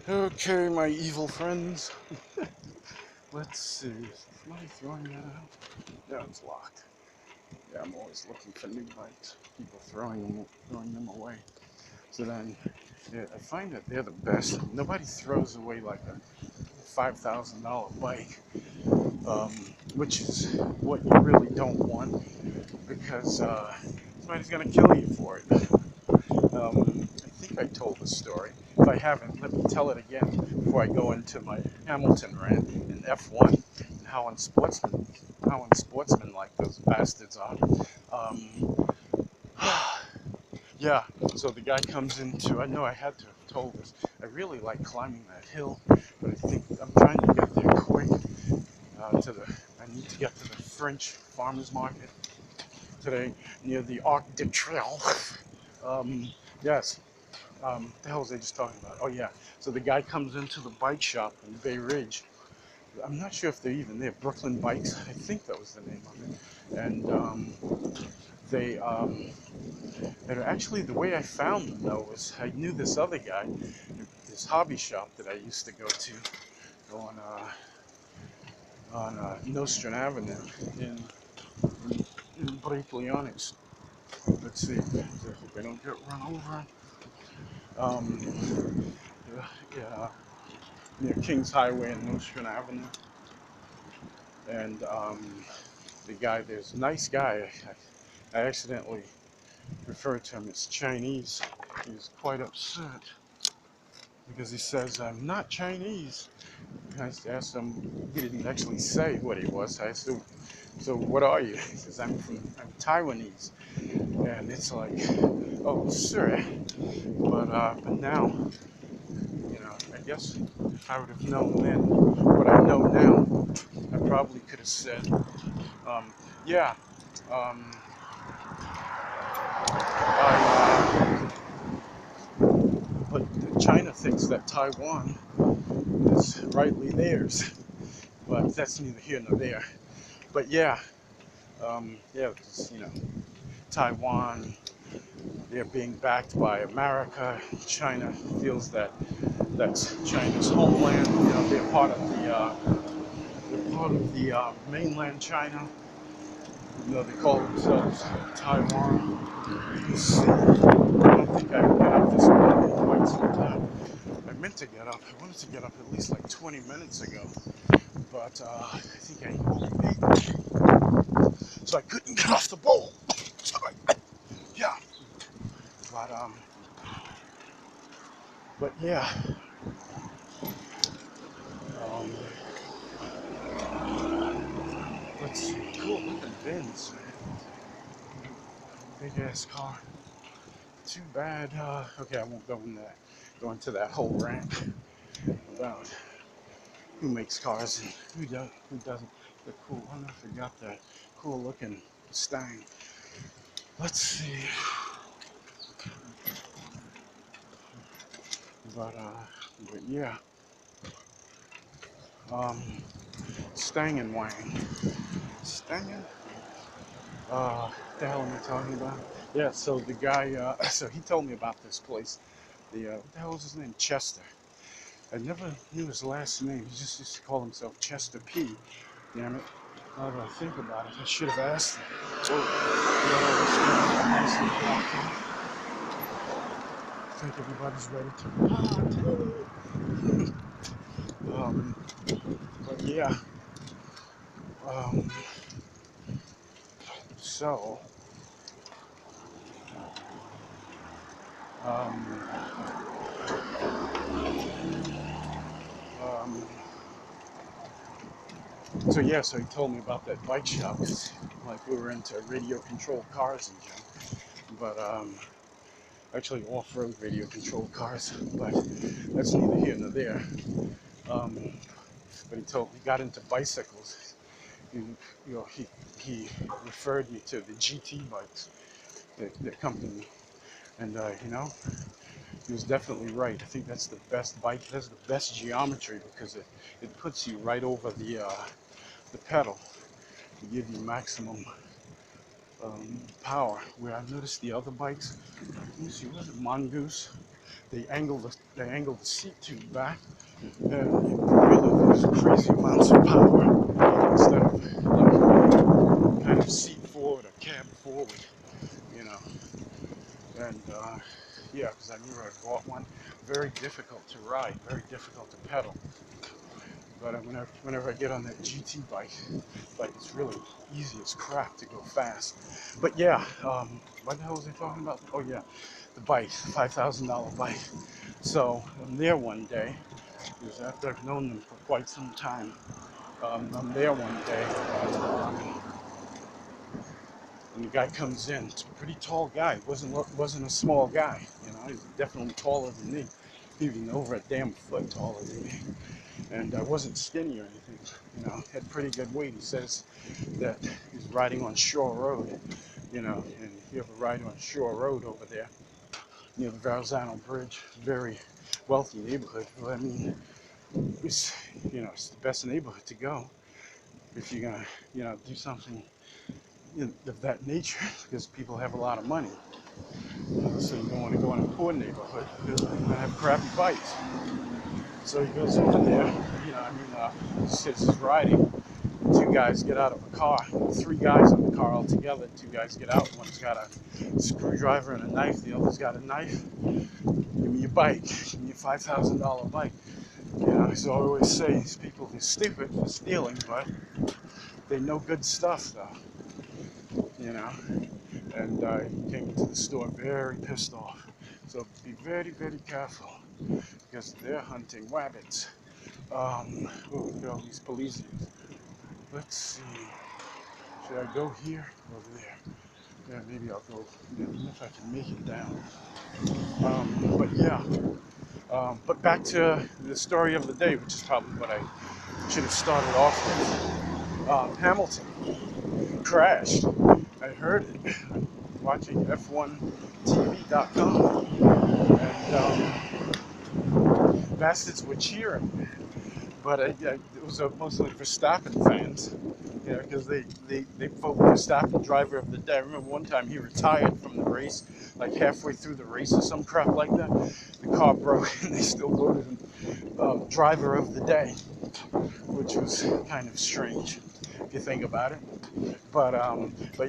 Okay, my evil friends. Let's see. Is somebody throwing that out? No, it's locked. Yeah, I'm always looking for new bikes. People throwing them away. So then, yeah, I find that they're the best. Nobody throws away like a $5,000 bike, um, which is what you really don't want because somebody's gonna kill you for it. I think I told the story. If I haven't, let me tell it again before I go into my Hamilton rant in F1 and how unsportsmanlike those bastards are. Um, yeah, so the guy comes into, I know I had to have told this, I really like climbing that hill, but I think I'm trying to get there quick I need to get to the French farmers market today near the Arc de Triomphe. Yes, the hell was I just talking about? Oh yeah. So the guy comes into the bike shop in Bay Ridge. I'm not sure if they're even there. Brooklyn Bikes, I think that was the name of it. And they, and actually the way I found them though was I knew this other guy, this hobby shop that I used to go to on Nostrand Avenue in in Braepolionics. Let's see. I hope I don't get run over. Yeah, near Kings Highway and Nostrand Avenue. And the guy, there's a nice guy. I accidentally referred to him as Chinese. He's quite upset because he says, I'm not Chinese. And I asked him, he didn't actually say what he was. I said, so what are you? He says, I'm Taiwanese. And it's like, oh, sir. But now, I guess if I would have known then what I know now, I probably could have said, yeah, um, I, but China thinks that Taiwan is rightly theirs, but that's neither here nor there. But yeah, yeah, because, Taiwan, they're being backed by America. China feels that that's China's homeland. They're part of the mainland China. They call themselves Taiwan. Let's see. I don't think I got up this morning in quite some time. I meant to get up. I wanted to get up at least like 20 minutes ago, but I think I overate, so I couldn't get off the bowl. Yeah, but yeah, um, let's see. Cool looking bins, big ass car. Too bad. Okay, I won't go into that whole rant about who makes cars and who doesn't. The cool. I forgot that cool looking Stang. Let's see. But but yeah. Um, Stang and Wang. Stang. What the hell am I talking about? Yeah. So the guy. So he told me about this place. What the hell was his name? Chester. I never knew his last name. He just used to call himself Chester P. Damn it. Now that I think about it, I should have asked him. Whoa. Yeah, nicely blocked off. I think everybody's ready to but yeah. Um, so, um, um, so yeah, so he told me about that bike shop. Like we were into radio controlled cars in general, but actually off-road radio controlled cars. But that's neither here nor there. Um, but he got into bicycles. He, he referred me to the GT bikes, the company, and he was definitely right. I think that's the best bike. That's the best geometry because it puts you right over the pedal to give you maximum power. Where I've noticed the other bikes, let me see, what is it, Mongoose? they angled the seat tube back, and it really those crazy amounts of power instead of like kind of seat forward or cab forward, you know. And yeah, because I remember I bought one, very difficult to ride, very difficult to pedal. But whenever I get on that GT bike, like it's really easy as crap to go fast. But yeah, what the hell was I talking about? Oh yeah, the bike, $5,000 bike. So I'm there one day, because after I've known them for quite some time, I'm there one day, and the guy comes in. It's a pretty tall guy. Wasn't a small guy, you know. He's definitely taller than me, even over a damn foot taller than me. And I wasn't skinny or anything, you know. Had pretty good weight. He says that he's riding on Shore Road, you know. And if you ever ride on Shore Road over there near the Verrazano Bridge, very wealthy neighborhood. Well, I mean, it's, you know, it's the best neighborhood to go if you're gonna, you know, do something of that nature, because people have a lot of money. So you don't want to go in a poor neighborhood because they're gonna have crappy bikes. So he goes over there, you know, I mean, he says he's riding. Two guys get out of a car. Three guys in the car altogether. Two guys get out. One's got a screwdriver and a knife. The other's got a knife. Give me your bike. Give me your $5,000 bike. You know, so I always say these people, they're stupid for stealing, but they know good stuff, though. You know, and he came into the store very pissed off. So be very, very careful, because they're hunting rabbits. Oh, look at all these police. Let's see. Should I go here or over there? Yeah, maybe I'll go, if I can make it down. But yeah. But back to the story of the day, which is probably what I should have started off with. Hamilton crashed. I heard it watching F1TV.com, and bastards were cheering. But it was mostly Verstappen fans, you know, because they vote Verstappen driver of the day. I remember one time he retired from the race, like halfway through the race or some crap like that. The car broke, and they still voted him driver of the day, which was kind of strange if you think about it. But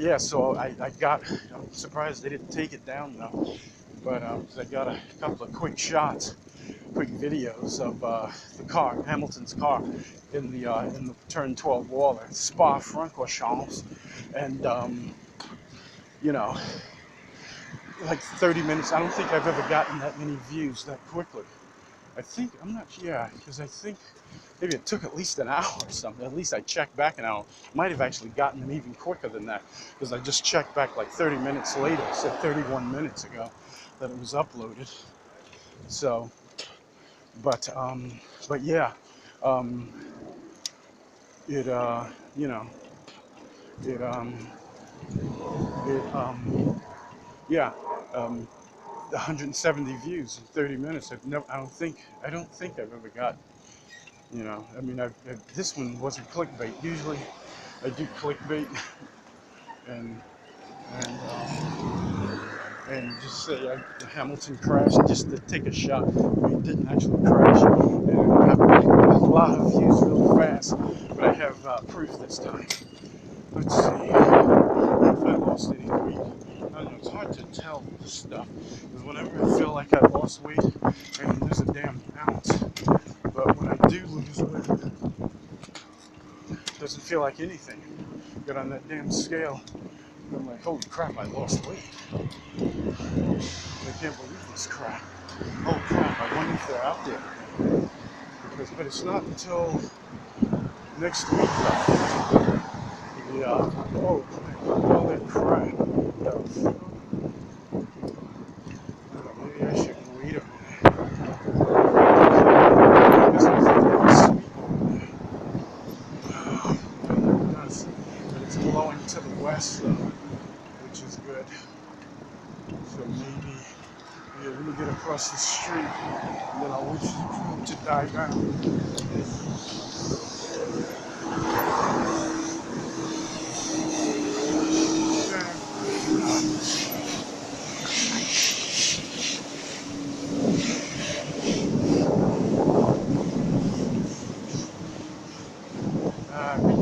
yeah, so I'm surprised they didn't take it down though. But I got a couple of quick videos of the car, Hamilton's car, in the turn 12 wall at Spa-Francorchamps, and you know, like 30 minutes. I don't think I've ever gotten that many views that quickly. I'm not, yeah, because I think maybe it took at least an hour or something. At least I checked back an hour. Might have actually gotten them even quicker than that, because I just checked back like 30 minutes later. It said 31 minutes ago that it was uploaded. So, but yeah, um, it you know, it it yeah, 170 views in 30 minutes. I don't think I've ever got, you know, I mean, this one wasn't clickbait. Usually I do clickbait and and and just say Hamilton crashed just to take a shot. I mean, it didn't actually crash, and I have a lot of views really fast, but I have proof this time. Let's see if I lost any weight. I don't know, it's hard to tell this stuff, because whenever I feel like I lost weight, I can lose a damn ounce. But when I do lose weight, it doesn't feel like anything. Get on that damn scale, I'm like, holy crap, I lost weight. I can't believe this crap. Oh crap, I wonder if they're out there. But it's not until next week though. Yeah. Oh, all that crap. Maybe I should wait a minute. I guess I think it was sweet over there. It does. But it's blowing to the west though, which is good. So maybe, yeah, let me get across the street, and then I'll wait for the crew to die down.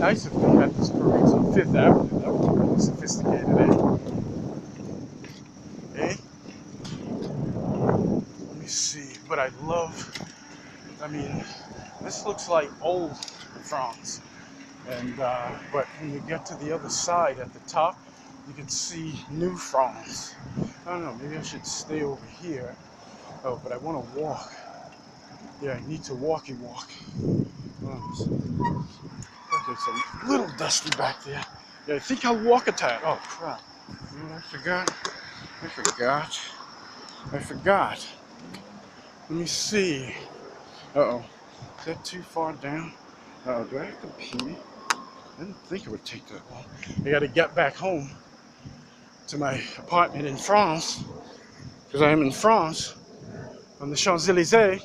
nice if they had these parades on Fifth Avenue. That would be really sophisticated, eh? Eh? Let me see. But I mean, this looks like old France. And, but when you get to the other side at the top, you can see New France. I don't know, maybe I should stay over here. Oh, but I want to walk. Yeah, I need to walk. Oh, okay, it's a little dusty back there. Yeah, I think I'll walk a tad. Oh, crap. You know what I forgot. Let me see. Uh-oh. Is that too far down? Uh-oh, do I have to pee? I didn't think it would take that long. I gotta get back home to my apartment in France, because I am in France, on the Champs-Élysées,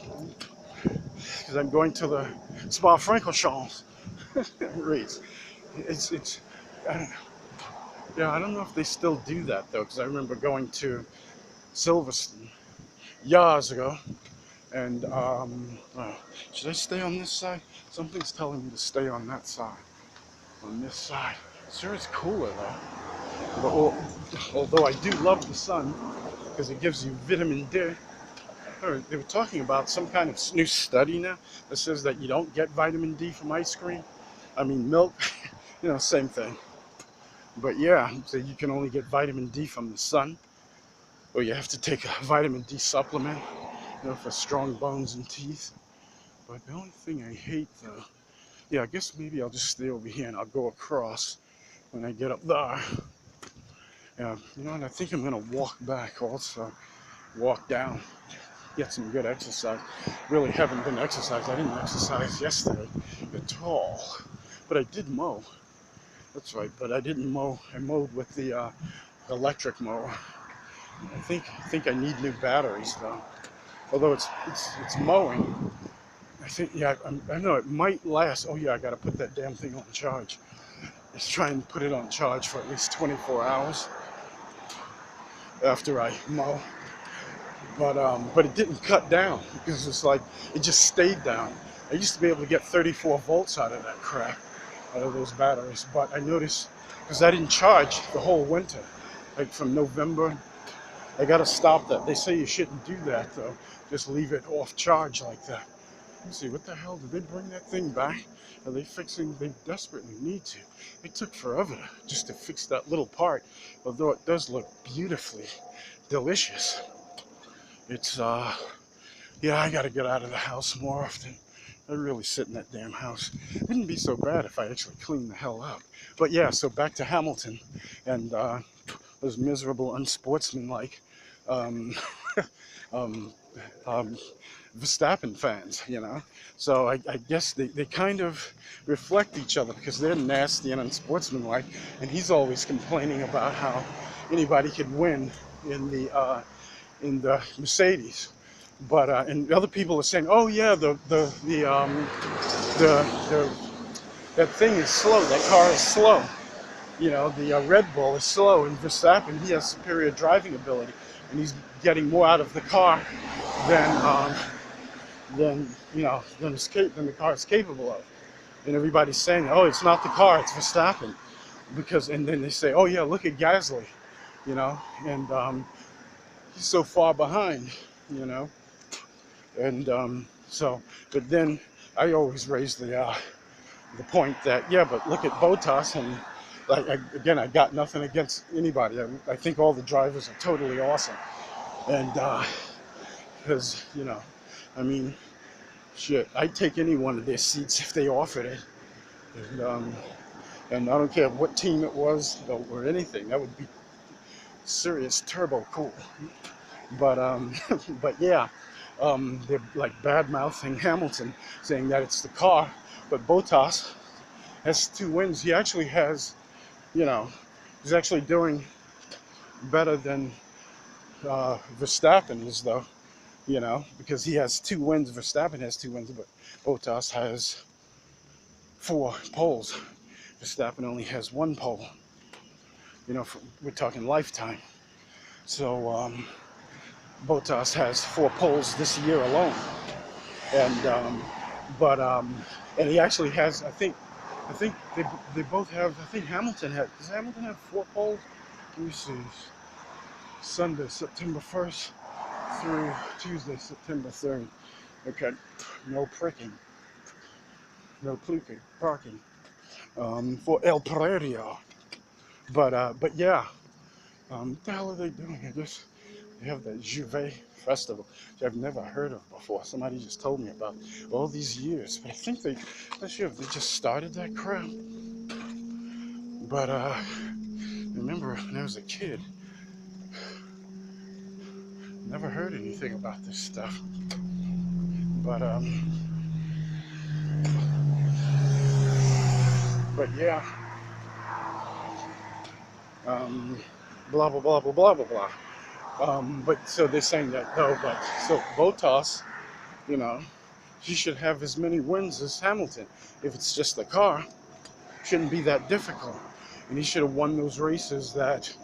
because I'm going to the Spa-Francorchamps race. It's, I don't know. Yeah, I don't know if they still do that though, because I remember going to Silverstone years ago, and should I stay on this side? Something's telling me to stay on that side, on this side. Sure, it's cooler though. Although I do love the sun, because it gives you vitamin D. They were talking about some kind of new study now that says that you don't get vitamin D from ice cream. I mean, milk, same thing. But yeah, so you can only get vitamin D from the sun, or you have to take a vitamin D supplement, for strong bones and teeth. But the only thing I hate though, yeah, I guess maybe I'll just stay over here and I'll go across when I get up there. Yeah, and I think I'm gonna walk back also, walk down, get some good exercise. Really haven't been exercising. I didn't exercise yesterday at all, but I did mow. That's right, but I didn't mow. I mowed with the electric mower. I think I need new batteries though. Although it's mowing, I think I know it might last. Oh yeah, I got to put that damn thing on charge. Let's try and put it on charge for at least 24 hours after I mow. But it didn't cut down, because it's like it just stayed down. I used to be able to get 34 volts out of that crap, out of those batteries. But I noticed, because I didn't charge the whole winter, like from November, I gotta stop that. They say you shouldn't do that though. Just leave it off charge like that. Let's see, what the hell, did they bring that thing back? Are they fixing? They desperately need to. It took forever just to fix that little part, although it does look beautifully delicious. It's yeah, I gotta get out of the house more often. I really sit in that damn house. It wouldn't be so bad if I actually cleaned the hell up. But yeah, so back to Hamilton and those miserable, unsportsmanlike um, um, Verstappen fans, So I guess they kind of reflect each other, because they're nasty and unsportsmanlike, and he's always complaining about how anybody could win in the Mercedes. But and other people are saying, oh yeah, that thing is slow. That car is slow. The Red Bull is slow, and Verstappen, he has superior driving ability, and he's getting more out of the car than the car is capable of. And everybody's saying, oh, it's not the car, it's Verstappen, and then they say, oh yeah, look at Gasly, and he's so far behind, and but then I always raise the point that, yeah, but look at Bottas, and I got nothing against anybody. I think all the drivers are totally awesome, and because I mean, shit, I'd take any one of their seats if they offered it, and I don't care what team it was or anything. That would be serious turbo cool. But but yeah, they're like bad mouthing Hamilton, saying that it's the car, but Bottas has 2 wins. He actually has, he's actually doing better than Verstappen is though, because he has 2 wins. Verstappen has 2 wins, but Bottas has 4 poles. Verstappen only has 1 pole. We're talking lifetime. So Bottas has 4 poles this year alone, and and he actually has, I think, I think they both have. I think Hamilton had. Does Hamilton have 4 poles? Let me see. Sunday, September 1st through Tuesday, September 3rd. Okay. No pricking. No parking. For El Prairio. But yeah. What the hell are they doing? They have the Juve Festival, which I've never heard of before. Somebody just told me about all these years. But I think not sure if they just started that crap. But I remember when I was a kid, never heard anything about this stuff. But yeah, um, blah blah blah blah blah blah blah. But so they're saying that though. But so Bottas, you know, he should have as many wins as Hamilton. If it's just the car, shouldn't be that difficult. And he should have won those races that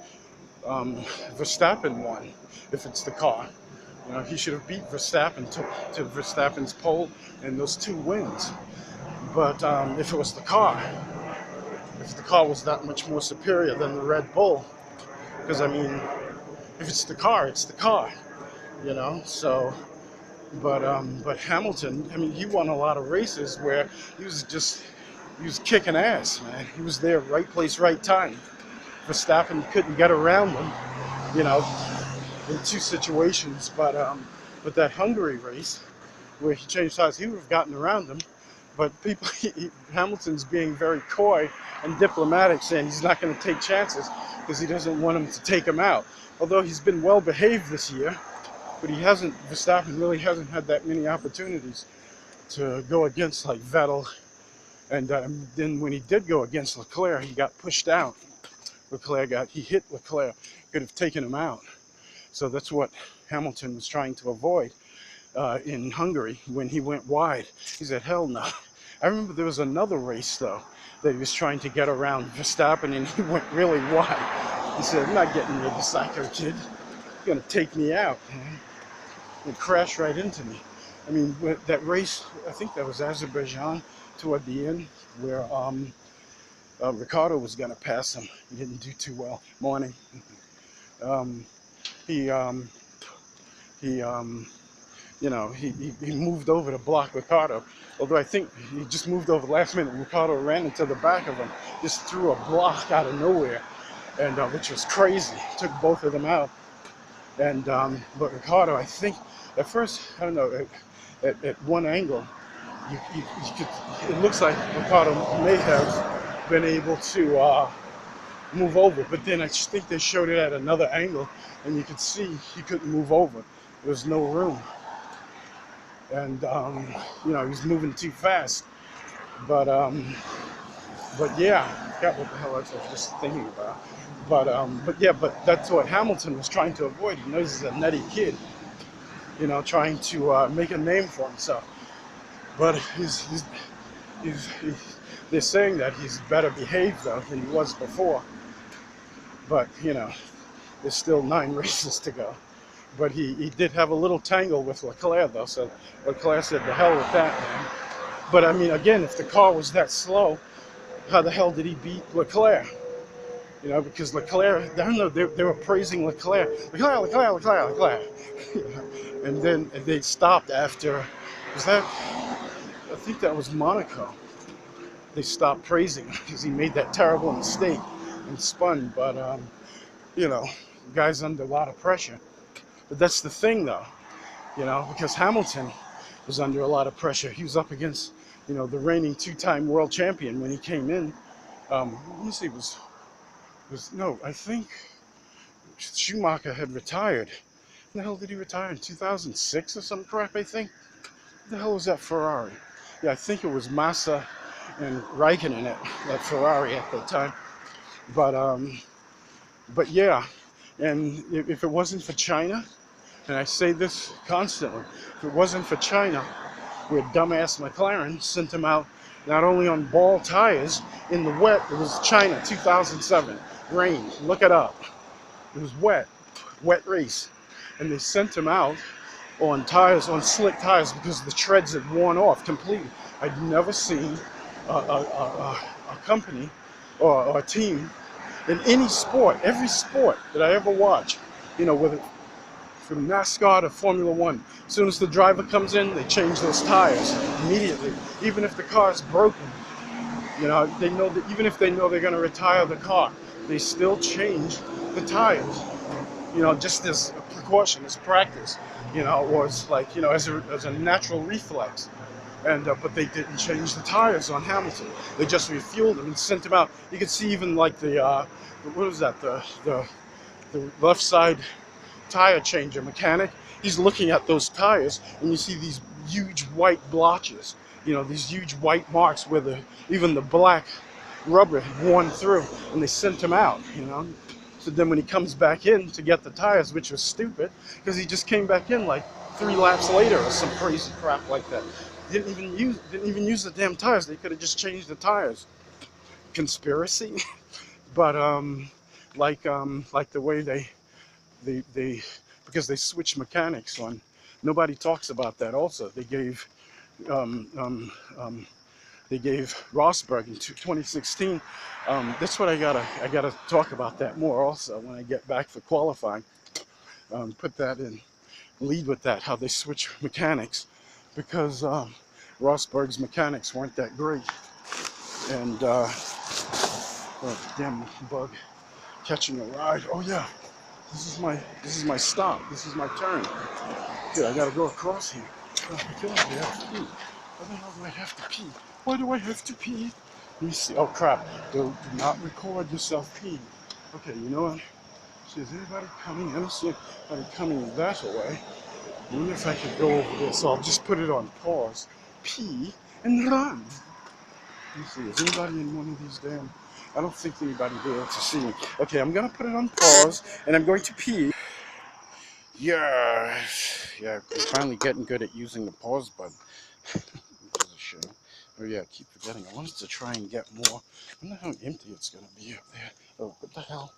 Verstappen won. If it's the car, you know, he should have beat Verstappen to Verstappen's pole and those 2 wins. But if it was the car, if the car was that much more superior than the Red Bull, because I mean, if it's the car, it's the car, you know. So, but Hamilton, I mean, he won a lot of races where he was kicking ass, man. He was there, right place, right time. Verstappen couldn't get around him, you know, in 2 situations. But that Hungary race where he changed tires, he would have gotten around him. But Hamilton's being very coy and diplomatic, saying he's not going to take chances because he doesn't want him to take him out. Although he's been well behaved this year, but Verstappen really hasn't had that many opportunities to go against like Vettel. And then when he did go against Leclerc, he got pushed out. He hit Leclerc, could have taken him out. So that's what Hamilton was trying to avoid in Hungary when he went wide. He said, hell no. I remember there was another race, though, that he was trying to get around Verstappen, and he went really wide. He said, I'm not getting rid of the psycho kid. He's going to take me out, man. And crash right into me. I mean, that race, I think that was Azerbaijan toward the end, where Ricardo was going to pass him. He didn't do too well. Morning. You know, he moved over to block Ricardo. Although I think he just moved over last minute. Ricardo ran into the back of him, just threw a block out of nowhere, and which was crazy. Took both of them out. And but Ricardo, I think at first, I don't know, at one angle, you could, it looks like Ricardo may have been able to move over, but then I think they showed it at another angle, and you could see he couldn't move over. There was no room. And you know, he's moving too fast. But yeah, I forgot what the hell I was just thinking about. But yeah, but that's what Hamilton was trying to avoid. He knows he's a nutty kid, you know, trying to make a name for himself. But they're saying that he's better behaved though than he was before. But you know, there's still 9 races to go. But he did have a little tangle with Leclerc though, so Leclerc said, "The hell with that, man." But I mean, again, if the car was that slow, how the hell did he beat Leclerc? You know, because Leclerc, I don't know, they were praising Leclerc. And then they stopped after, I think that was Monaco. They stopped praising him because he made that terrible mistake and spun. But, you know, the guy's under a lot of pressure. But that's the thing, though, you know, because Hamilton was under a lot of pressure. He was up against, you know, the reigning 2-time world champion when he came in. Let me see, no, I think Schumacher had retired. When the hell did he retire? In 2006 or some crap, I think? What the hell was that Ferrari? Yeah, I think it was Massa and Raikkonen at Ferrari at the time. But yeah, and if it wasn't for China, and I say this constantly, if it wasn't for China, where dumbass McLaren sent him out not only on ball tires in the wet, it was China 2007, rain, look it up. It was wet race, and they sent him out on tires, on slick tires, because the treads had worn off completely. I'd never seen a company or a team in any sport, every sport that I ever watch, whether from NASCAR to Formula One, as soon as the driver comes in, they change those tires immediately. Even if the car is broken, they know that even if they know they're going to retire the car, they still change the tires. Just as a precaution, as practice, or as like, as a natural reflex. And but they didn't change the tires on Hamilton. They just refueled him and sent him out. You could see even like the what was that? The left side tire changer mechanic. He's looking at those tires, and you see these huge white blotches. These huge white marks where even the black rubber had worn through, and they sent him out. So then when he comes back in to get the tires, which was stupid, because he just came back in like 3 laps later or some crazy crap like that. Didn't even use the damn tires. They could have just changed the tires. Conspiracy. But like the way they because they switched mechanics on. Nobody talks about that. Also, um, um, um, they gave Rosberg in 2016. That's what I gotta talk about that more also when I get back for qualifying. Put that in, lead with that, how they switch mechanics, because Rosberg's mechanics weren't that great. And oh, damn bug catching a ride. Oh yeah, this is my stop. This is my turn. Dude, I gotta go across here. Oh, I feel like I have to pee. Why the hell do I have to pee? Why do I have to pee? Let me see. Oh crap. Do not record yourself peeing. Okay, you know what? See, is anybody coming? I don't see anybody coming that way. I wonder if I could go over there. So I'll just put it on pause. Pee and run. Let me see. Is anybody in one of these damn... I don't think anybody be able to see me. Okay, I'm gonna put it on pause and I'm going to pee. Yeah, I'm finally getting good at using the pause button. Which is a shame. Oh yeah, I keep forgetting. I wanted to try and get more. I wonder how empty it's gonna be up there. Oh, what the hell?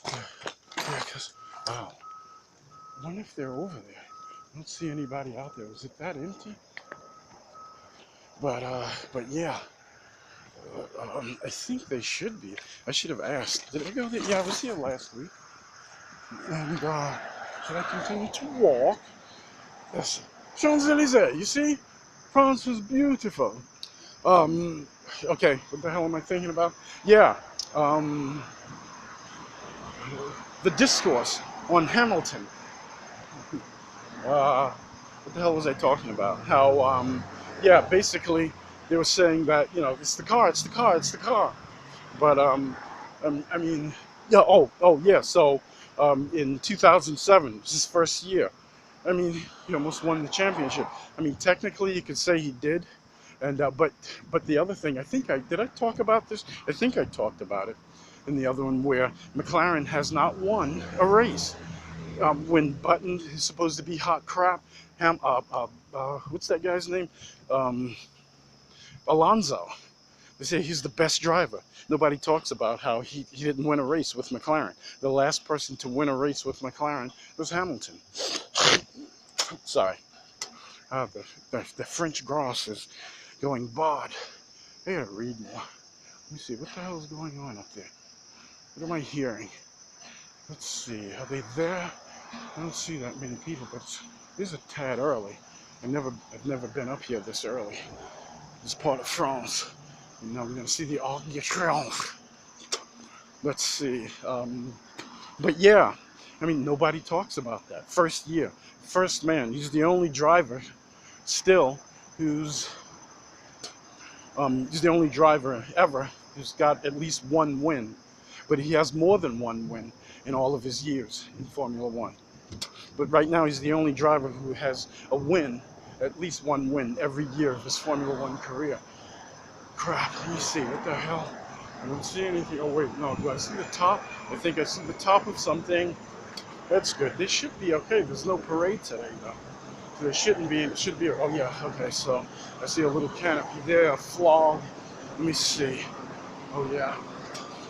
Yeah, because, wow. I wonder if they're over there. I don't see anybody out there. Is it that empty? But yeah. I think they should be. I should have asked. Did I go there? Yeah, I was here last week. And should I continue to walk? Yes. Champs-Élysées, you see? France is beautiful. Okay, what the hell am I thinking about? Yeah, the discourse on Hamilton. What the hell was I talking about? How, yeah, basically they were saying that, it's the car, it's the car, it's the car. But, I mean, yeah, oh, yeah, so in 2007, was his first year. I mean, he almost won the championship. I mean, technically, you could say he did. And but the other thing, did I talk about this? I think I talked about it in the other one where McLaren has not won a race. When Button is supposed to be hot crap, what's that guy's name? Um, Alonso. They say he's the best driver. Nobody talks about how he didn't win a race with McLaren. The last person to win a race with McLaren was Hamilton. Sorry. The French grass is going bad. I gotta read more. Let me see, what the hell is going on up there? What am I hearing? Let's see, are they there? I don't see that many people, but it is a tad early. I've never been up here this early. This part of France. And now we're gonna see the Arc de Triomphe. Let's see. But yeah, I mean, nobody talks about that. First year, first man. He's the only driver still he's the only driver ever who's got at least one win. But he has more than one win in all of his years in Formula One. But right now he's the only driver who has a win, at least one win every year of his Formula One career. Crap, let me see, what the hell? I don't see anything. Oh wait, no, do I see the top? I think I see the top of something. That's good. This should be okay. There's no parade today though. So there shouldn't be, it should be, oh yeah, okay, so I see a little canopy there, a flag. Let me see. Oh yeah.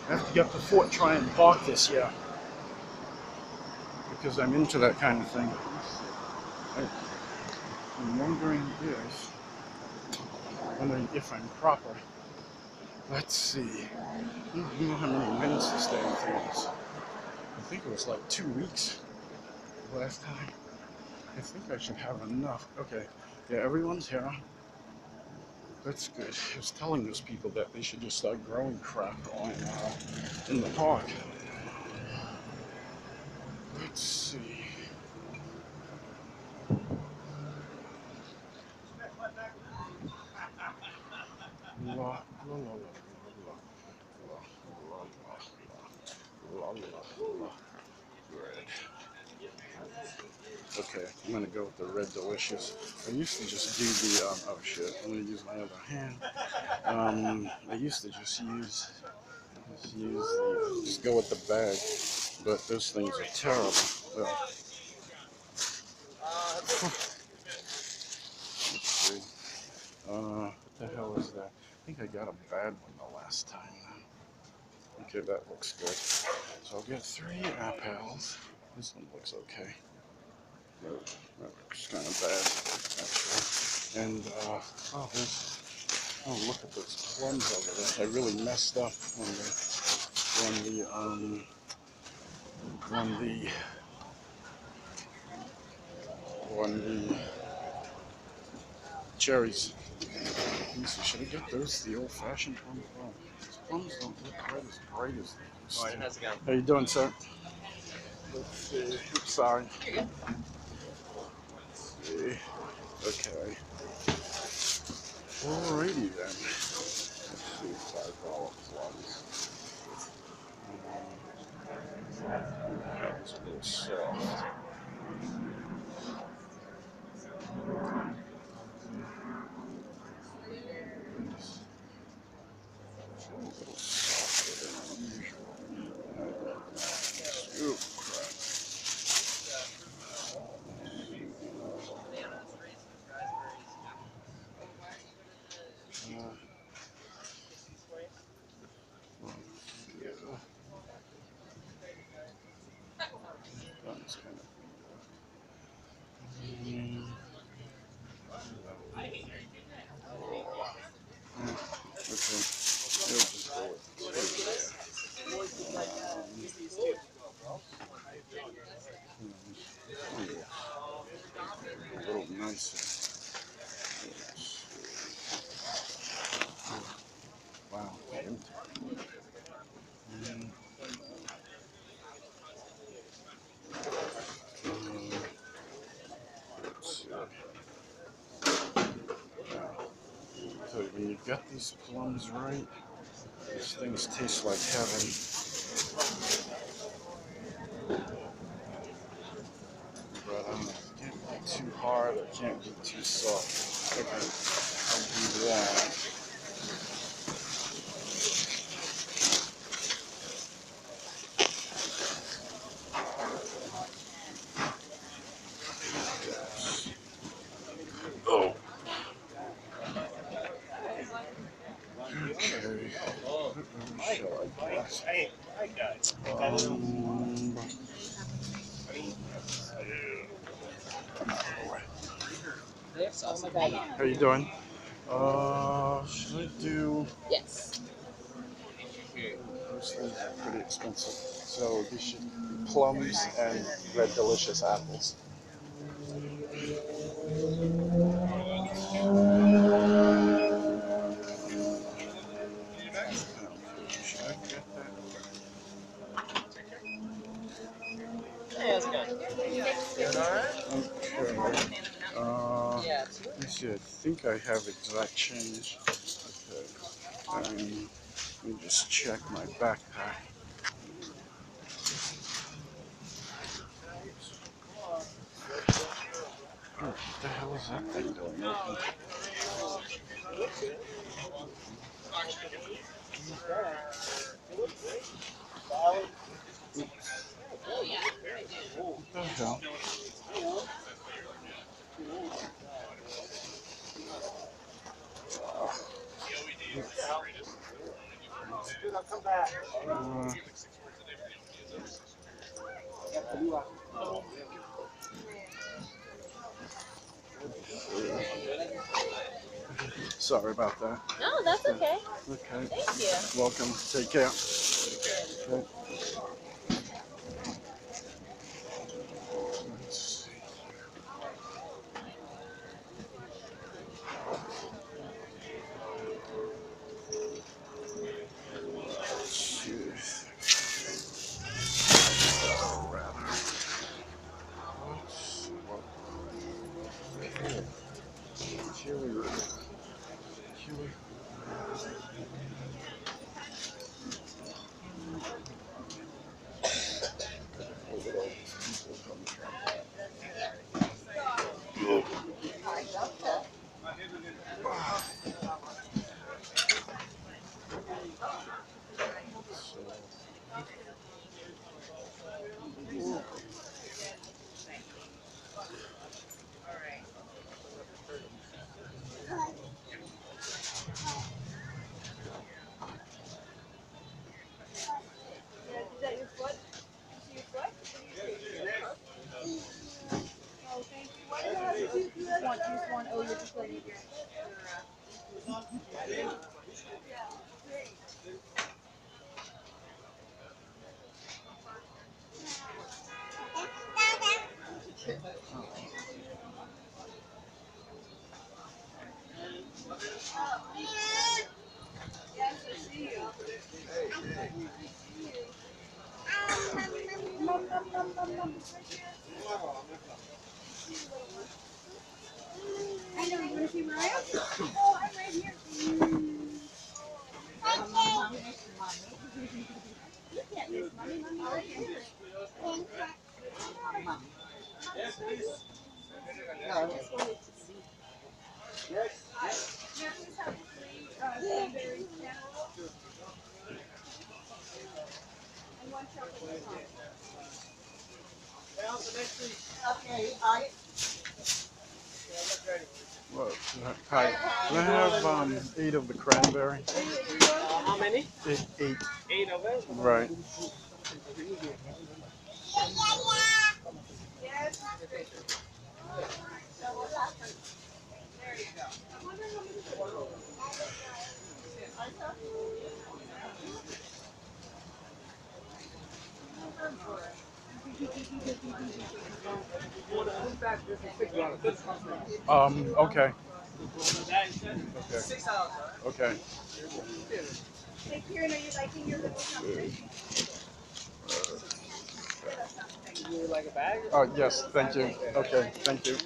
I have to get to Fort Tryon and park this, yeah. Because I'm into that kind of thing. I'm wondering if I'm proper. Let's see. I don't know how many minutes this damn thing is. I think it was like 2 weeks last time. I think I should have enough. Okay. Yeah, everyone's here. That's good. I was telling those people that they should just start growing crap in the park. Let's see. La, la, la, la, la, la, la, la, red. Okay, I'm gonna go with the red delicious. I used to just do the oh shit, I'm gonna use my other hand. I used to just go with the bag, but those things are terrible. Well, let's see. What the hell is that? I think I got a bad one the last time. Okay, that looks good. So I'll get 3 apples. This one looks okay. No, that looks kind of bad, actually. And, oh, look at those plums over there. I really messed up on the cherries. Let me see, should I get those, the old-fashioned plums? Oh, these plums don't look quite as bright as they used to. How you doing, sir? Let's see. Oops, sorry. Let's see. Okay. Alrighty then. Let's see, $5 plums. That was a little soft. It's a little softer than usual. Ooh, crap. Yeah. That was kind of. Okay. We'll just go with 2 a little nicer. Wow. Mm, let's see. So when you've got these plums right, these things taste like heaven. But it can't be too hard or can't be too soft. Okay, I'll do that. Oh, okay. Shall I guess? How you doing? Should I do? Yes. Those things are pretty expensive. So these should be plums and red delicious apples. Should I get that? Hey, how's it going? Doing alright? Okay. Let me see. I think I have exact change. Okay. Let me just check my backpack. Oh, what the hell is that thing doing? What the hell? Sorry about that. No, that's okay. Okay. Thank you. Welcome. Take care. Okay. Let's see. Jeez. Oh, rather. Chili. Chili. Well, hi. Can I have 8 of the cranberry? How many? 8. 8 of it? Right. Okay. Okay. Okay. Hey Kieran, are you liking your little something? You would like a bag? Oh, yes, thank you. Okay, thank you.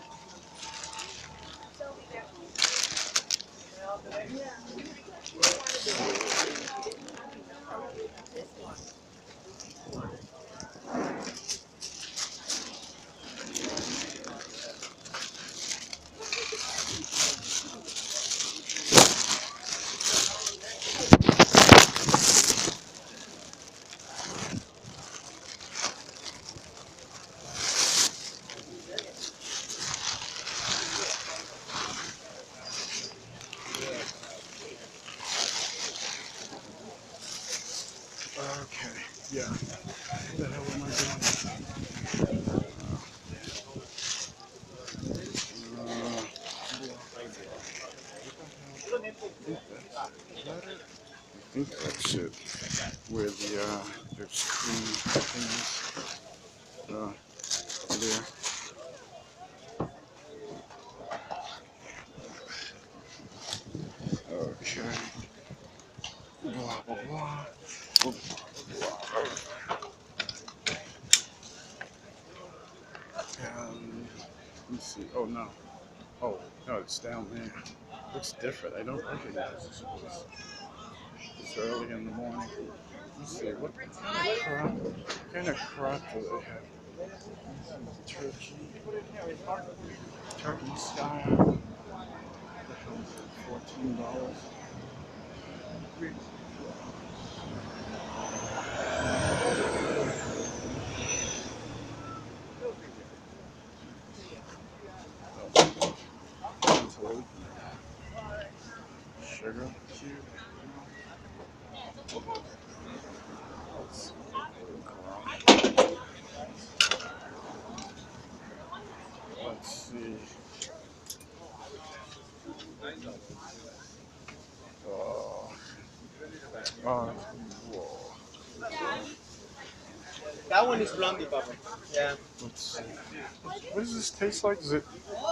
Okay, yeah. What the hell am I doing? I think that's it. Where the there's cream things. There. Okay. Blah blah blah. Blah, blah. Let me see. Oh no. Oh no, it's down there. Looks different. I don't recognize this place. It's early in the morning. Let's see. What kind of crap do they have? Turkey. Turkey style. The hell is it? $14. Antelope. Sugar cube. Let's see. Uh, whoa. That one is blondie, Papa. Yeah. Let's see. What does this taste like? Is it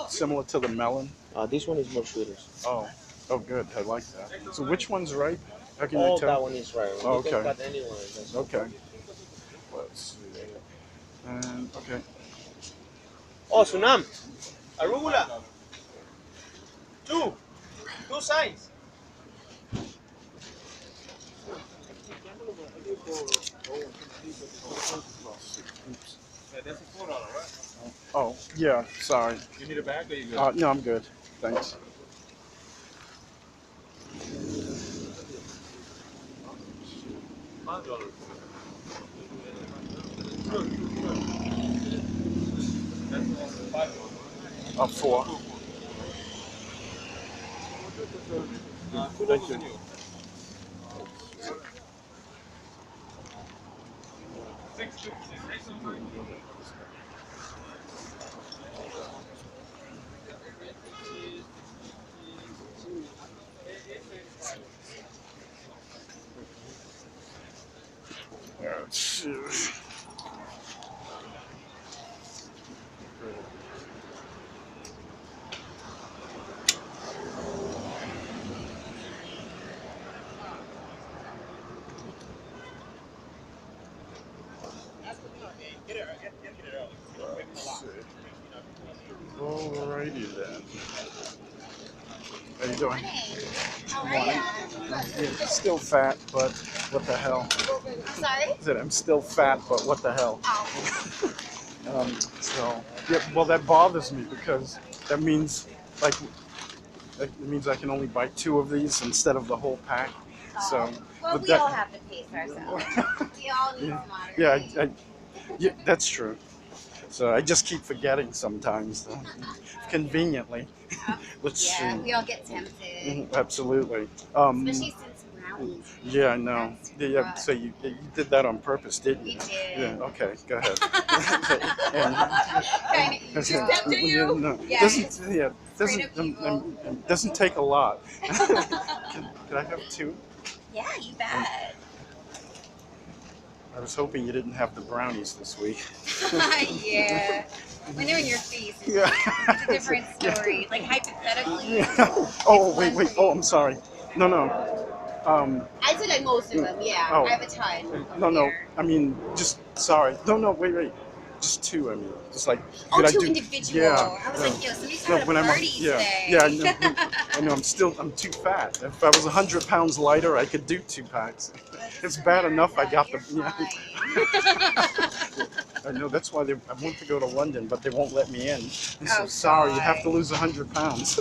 similar to the melon? This one is more sweeter. Oh, oh, good. I like that. So which one's ripe? How can you Oh, that tell? one is right. Oh, You can okay. cut anyone. That's Okay. Let's see. And okay. Oh, Sunam. Arugula. Two. Two sides. Oops. Yeah, that's a $4, right? Oh, yeah. Sorry. You need a bag or you good? No, I'm good. Thanks. $5. Four. Thank you. Let's see. Alrighty then. How you doing? Morning. Yeah, still fat, but what the hell? I'm sorry? I said I'm still fat, but what the hell? Oh. So yeah, well that bothers me because that means like it means I can only buy two of these instead of the whole pack. So, Well, but we that, all have to pace ourselves. We all need yeah, to moderate. yeah, yeah, that's true. So I just keep forgetting sometimes, though. Conveniently. Let's Yeah, see. we all get tempted. Absolutely. Especially since brownies. Yeah, I know. That's Yeah, rough. so you did that on purpose, didn't you? We did. Yeah. Okay. Go ahead. Kind of Doesn't- evil. After yeah, you. no, Yeah, doesn't yeah straight doesn't up evil. doesn't take a lot. Can I have two? Yeah, you bet. I was hoping you didn't have the brownies this week. Yeah. When they're in your face, it's, Yeah. it's a different story. Like, hypothetically, Oh it's wait, one wait. for Oh, you. I'm sorry. No, no. I said like most of them, yeah. Oh. I have a ton. No, no. Here. I mean, just sorry. No, no. Wait, wait. Just two. I mean, just like. Oh, did I two do- individual. Yeah. I was yeah. like, yo, somebody's No, having when a I'm party yeah, today. yeah. I know. I'm too fat. If I was 100 pounds lighter, I could do 2 packs. It's bad enough I got You're the. Yeah. fine. I know that's why I want to go to London, but they won't let me in. And so Oh, sorry, you have to God. lose 100 pounds.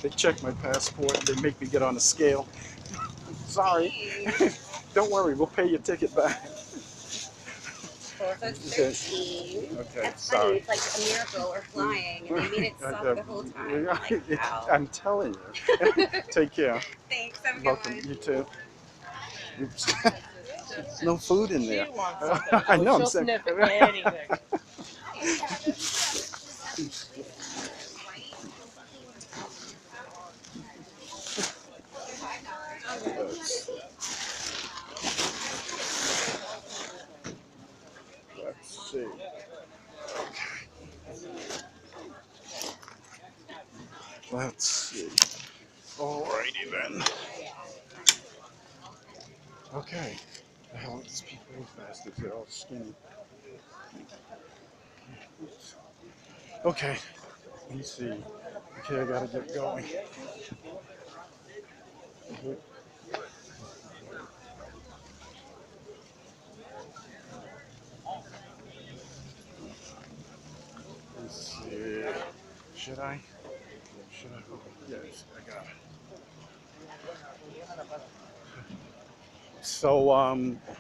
They check my passport. They make me get on a scale. Sorry. Jeez. Don't worry, we'll pay your ticket back. So it's 13. Okay, That's funny. sorry. It's like a miracle or flying, and they made it suck the whole time. Like, wow. I'm telling you. Take care. Thanks. Have a good Welcome. one. You too. Oops. There's no food in there. She wants something. I know. I'm She'll saying. sniff anything. Let's see. Let's see. Alrighty then. Okay. The hell are these people, those bastards? They're all skinny. Okay. Let me see. Okay, I gotta get going. Let's see. Should I? Should I? Oh, yes, I got it. So, I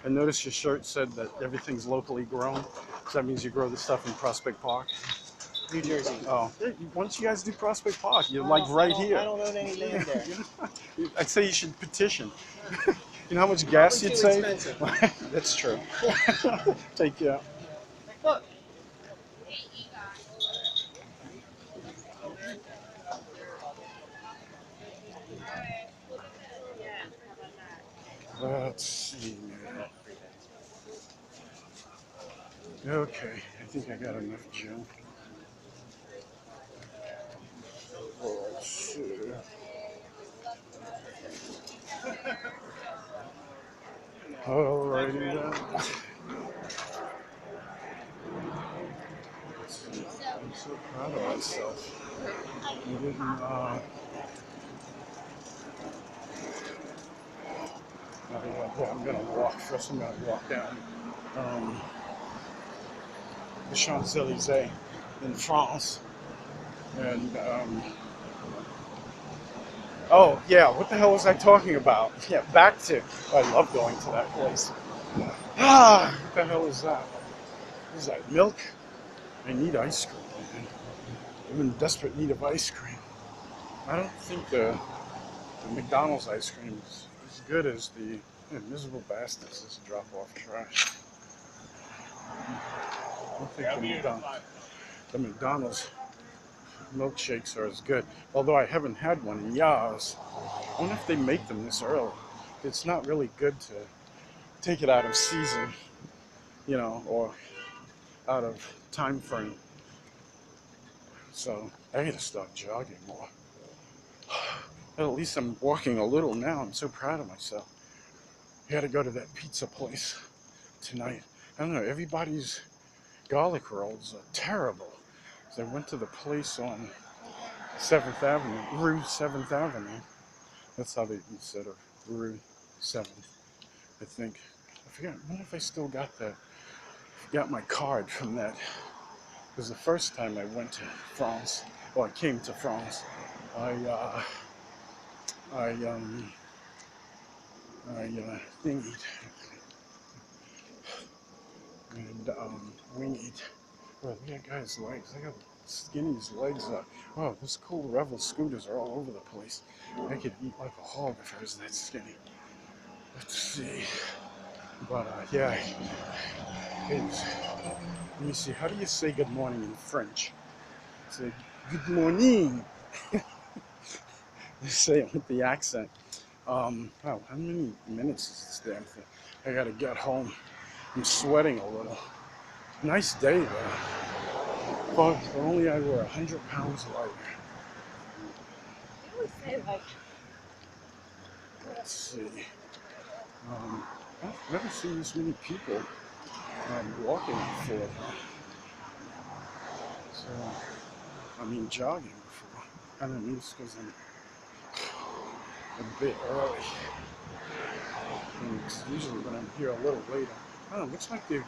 noticed your shirt said that everything's locally grown. So that means you grow the stuff in Prospect Park. New Jersey. Oh, yeah, once you guys do Prospect Park, you're like right here. I don't own any land there. I'd say you should petition. You know how much gas Probably you'd too save? expensive. That's true. Take care. Look. Let's see. Okay, I think I got enough Joe. Let's see. Alrighty then. I'm so proud of myself. I didn't, I'm gonna walk. First, I'm gonna walk down the Champs-Elysees in France. And, oh, yeah, what the hell was I talking about? Yeah, back to, I love going to that place. Ah, what the hell is that? What is that, milk? I need ice cream, man. I'm in desperate need of ice cream. I don't think the McDonald's ice cream is as good as the miserable bastards just drop off trash. I don't think the McDonald's milkshakes are as good. Although I haven't had one in years. I wonder if they make them this early. It's not really good to take it out of season, you know, or out of time frame. So I gotta start jogging more. At least I'm walking a little now. I'm so proud of myself. I gotta go to that pizza place tonight. I don't know, everybody's garlic rolls are terrible. So I went to the place on 7th Avenue, Rue 7th Avenue. That's how they said it, Rue 7th, I think. I forgot, I wonder if I still got my card from that. It was the first time I went to France, or I came to France. I thingied and winged. Oh, look at that guy's legs. Look how skinny his legs are. Wow, those cool Revel scooters are all over the place. I could eat like a hog if I was that skinny. Let's see. But yeah, let me see. How do you say good morning in French? Say good morning. You say it with the accent. Wow, how many minutes is this damn thing? I gotta get home. I'm sweating a little. Nice day though. But if only I were 100 pounds lighter. You always say like. Let's see. I've never seen this many people walking before. So, I mean jogging before. I don't know, it's because I'm a bit early. And it's usually when I'm here a little later. I don't know, looks like they've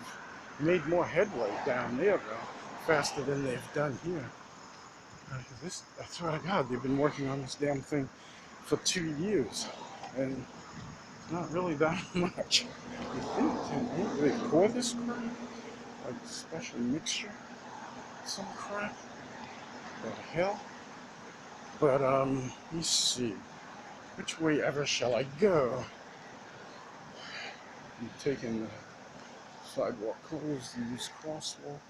made more headway down there though, faster than they've done here. I swear to God, they've been working on this damn thing for 2 years, and it's not really that much. You think, do they pour this crap? Like a special mixture? Some crap? What the hell? But, let me see. Which way ever shall I go? I'm taking the sidewalk closed, use crosswalk.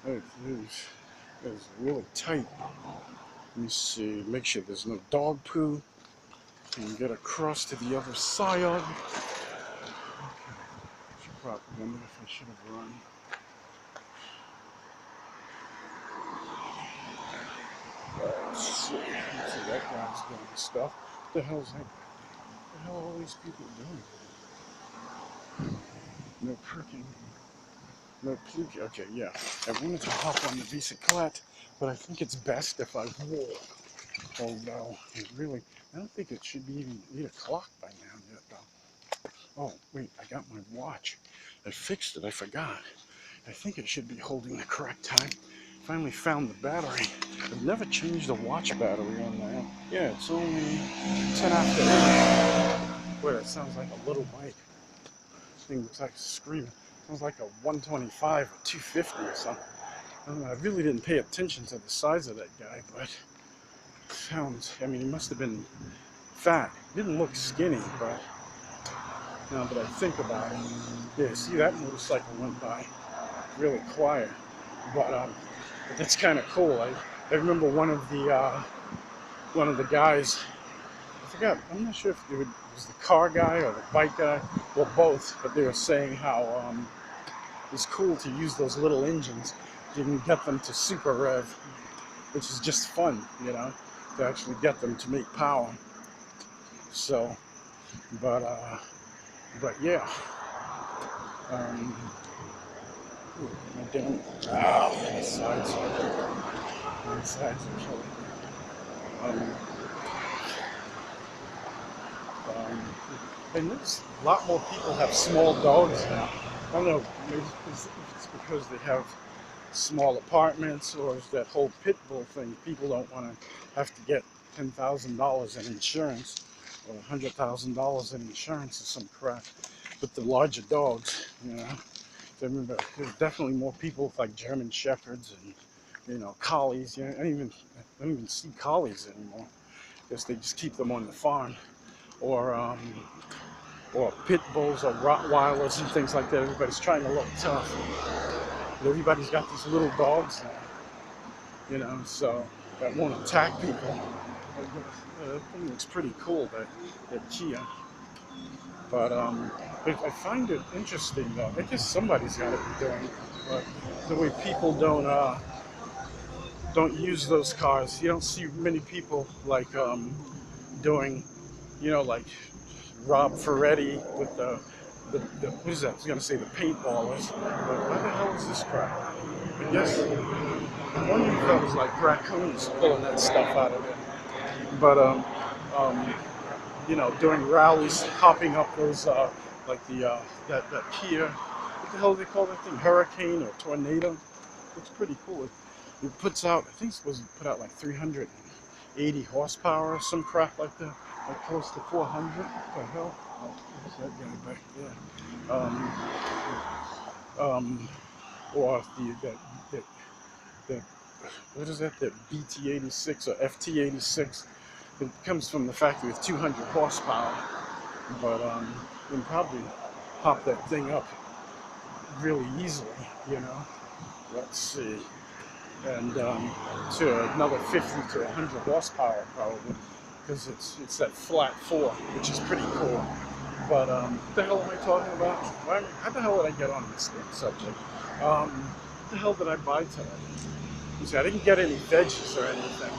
It's really tight. Let me see, make sure there's no dog poo. And get across to the other side. Okay. I should probably wonder if I should have run. Let's see. Let's see, that guy's doing stuff. What the hell is that? What the hell are all these people doing? No perking. No puke. Okay, yeah. I wanted to hop on the bicyclette, but I think it's best if I walk. Although, I don't think it should be even 8 o'clock by now yet, though. Oh, wait, I got my watch. I fixed it, I forgot. I think it should be holding the correct time. Finally found the battery. I've never changed the watch battery on that. Yeah, it's only 10 after 8. Boy, that sounds like a little bike. This thing looks like a screamer. Sounds like a 125 or 250 or something. I don't know, I really didn't pay attention to the size of that guy, but sounds, I mean, he must have been fat. He didn't look skinny, but now that I think about it, yeah, see that motorcycle went by really quiet, but that's kind of cool. I remember one of the guys, I forgot. I'm not sure if it was the car guy or the bike guy, or both. But they were saying how it's cool to use those little engines. You can get them to super rev, which is just fun, you know, to actually get them to make power. So, but yeah. My damn, my sides are killing me. Um, and there's a lot more people have small dogs now. I don't know, maybe it's because they have small apartments, or is that whole pit bull thing. People don't want to have to get $10,000 in insurance or $100,000 in insurance or some crap. But the larger dogs, you know, I remember there's definitely more people with like German Shepherds and, you know, collies. You know, I don't even see collies anymore. Because they just keep them on the farm, or pit bulls or Rottweilers and things like that. Everybody's trying to look tough. But everybody's got these little dogs now, you know, so that won't attack people. That thing looks pretty cool, that Kia. But I find it interesting though. I guess somebody's got to be doing it. But the way people don't use those cars, you don't see many people like doing, you know, like Rob Ferretti with the what is that? I was gonna say the paintballers. But what the hell is this crap? I guess I'm wondering if that was like raccoons pulling that stuff out of it. But you know, doing rallies, hopping up those like the that Kia. What the hell do they call that thing? Hurricane or tornado? It's pretty cool. It puts out, I think it's supposed to put out like 380 horsepower or some crap like that. Like close to 400. What the hell? Oh, what's that guy back there? Or the what is that? The BT86 or FT86. It comes from the factory with 200 horsepower, but you can probably pop that thing up really easily, you know. Let's see, and to another 50 to 100 horsepower probably, because it's that flat 4, which is pretty cool. But what the hell am I talking about? How the hell did I get on this subject? What the hell did I buy today? You see, I didn't get any veggies or anything,